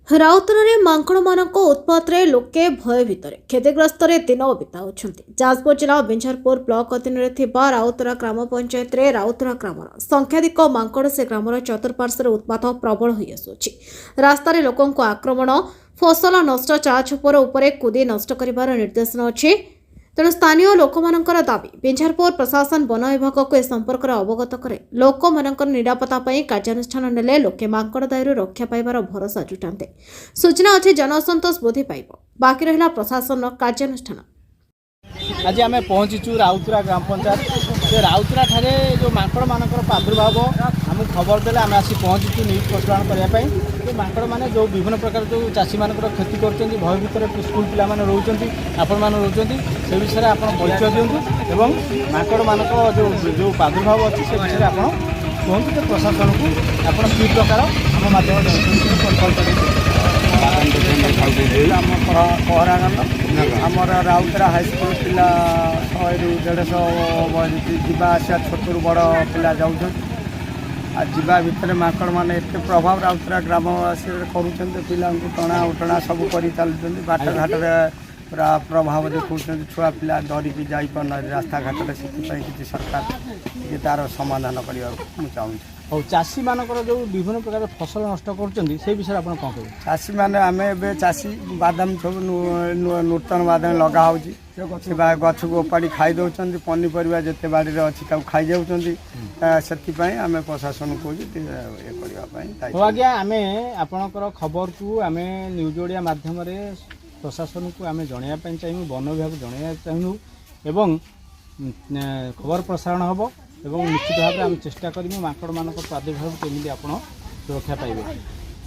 ରାଉତରାରେ ମାଙ୍କଡ଼ମାନଙ୍କ ଉତ୍ପାତରେ ଲୋକେ ଭୟ ଭିତରେ କ୍ଷତିଗ୍ରସ୍ତରେ ଦିନ ବିତାଉଛନ୍ତି। ଯାଜପୁର ଜିଲ୍ଲା ବିଞ୍ଝାରପୁର ବ୍ଲକ ଅଧୀନରେ ଥିବା ରାଉତରା ଗ୍ରାମ ପଞ୍ଚାୟତରେ ରାଉତରା ଗ୍ରାମର ସଂଖ୍ୟାଧିକ ମାଙ୍କଡ଼ ସେ ଗ୍ରାମର ଚତୁଃପାର୍ଶ୍ୱରେ ଉତ୍ପାତ ପ୍ରବଳ ହୋଇଆସୁଛି। ରାସ୍ତାରେ ଲୋକଙ୍କୁ ଆକ୍ରମଣ, ଫସଲ ନଷ୍ଟ, ଚା ଛପର ଉପରେ କୁଦି ନଷ୍ଟ କରିବାର ନିର୍ଦ୍ଦେଶନା ଅଛି। ତେଣୁ ସ୍ଥାନୀୟ ଲୋକମାନଙ୍କର ଦାବି, ବିଞ୍ଝାରପୁର ପ୍ରଶାସନ ବନ ବିଭାଗକୁ ଏ ସମ୍ପର୍କରେ ଅବଗତ କରେ ଲୋକମାନଙ୍କର ନିରାପତ୍ତା ପାଇଁ କାର୍ଯ୍ୟାନୁଷ୍ଠାନ ନେଲେ ଲୋକେ ମାଙ୍କଡ଼ ଦାଉରୁ ରକ୍ଷା ପାଇବାର ଭରସା ଜୁଟାନ୍ତେ। ସୂଚନା ଅଛି ଜନସନ୍ତୋଷ ବୃଦ୍ଧି ପାଇବ, ବାକି ରହିଲା ପ୍ରଶାସନର କାର୍ଯ୍ୟାନୁଷ୍ଠାନ। आज आम पहुँचीचु राउतरा ग्राम पंचायत से राउतरा ठारे जो माकड़ मानकर प्रादुर्भाव आम खबर देले आम आसी पहुँचीचु न्यूज प्रसारण करने जो माकड़ मैंने जो विभिन्न प्रकार जो चाषी मान क्षति कर भय भितर स्कूल पिला रोच आपण मैंने रोच से विषय आप परिचय दिंतु एवं माकड़ मान जो प्रादुर्भाव अच्छी से विषय आप कहतु तो प्रशासन को आप कि प्रकार आम माध्यम पहरागत आमर राउतरा हाईस्कल पिला 100-150 जीवा आसा छोट बड़ पिला जाऊँ जीवा भितर माकड़ मैंने एत प्रभाव राउतरा ग्रामवासी करुँच पिला टणा उटणा सब कर चलुँच बाट घाट पूरा प्रभाव देखा छुआ पिला डरिकी जापार रास्ता घाट से सरकार ये तार समाधान करने चाहूँ। और चाषी मानकर जो विभिन्न प्रकार फसल नष्ट कर विषय आप कौन कह चाषी मैंने आम ए चाषी बादाम सब नूतन बादाम लगा गछ को ओपाड़ी खाई दौरान पनीपरिया जिते बाड़ी अच्छी खाई जाऊँगी आम प्रशासन को आज्ञा आम आपणकर खबर को आम न्यूज ओडिया मध्यम प्रशासन को आम जनवाई चाहिए वन विभाग जनवाई चाहूँ एवं खबर प्रसारण हम एवं निश्चित भाव आम चेष्टा करूँ माकड़ मान प्रादुर्भाव केमी आप सुरक्षा पाइबे।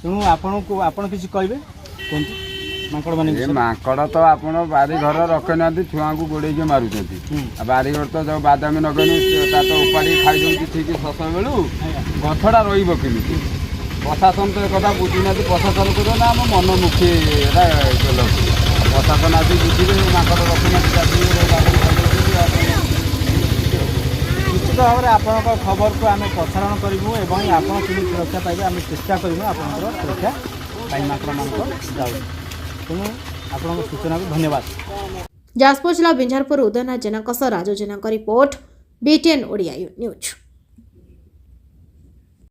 तेणु आपण किसी कहे कहतु माकड़ मैंने माकड़ तो आप बारी घर रखे ना छुआ को गोड़े मारुंट बारी घर तो जो बादामी नगेनु तो उपाड़ी खाई दे ठीक फसल बेलू गछटा रही प्रशासन तो एक बुझुना प्रशासन को ना आम मनमुखी प्रशासन आज बुझे माकड़ रखुना निश्चित भाव में आपण खबर को आम प्रसारण करूँ और आप सुरक्षा पाइबे आम चेष्टा करूँ आप सुरक्षा माकड़ मान जाऊ। तेणु आप सूचना को धन्यवाद। जाजपुर जिला बिंझारपुर उदयनाथ जेना राजू जेना रिपोर्ट BTN ओडिया न्यूज।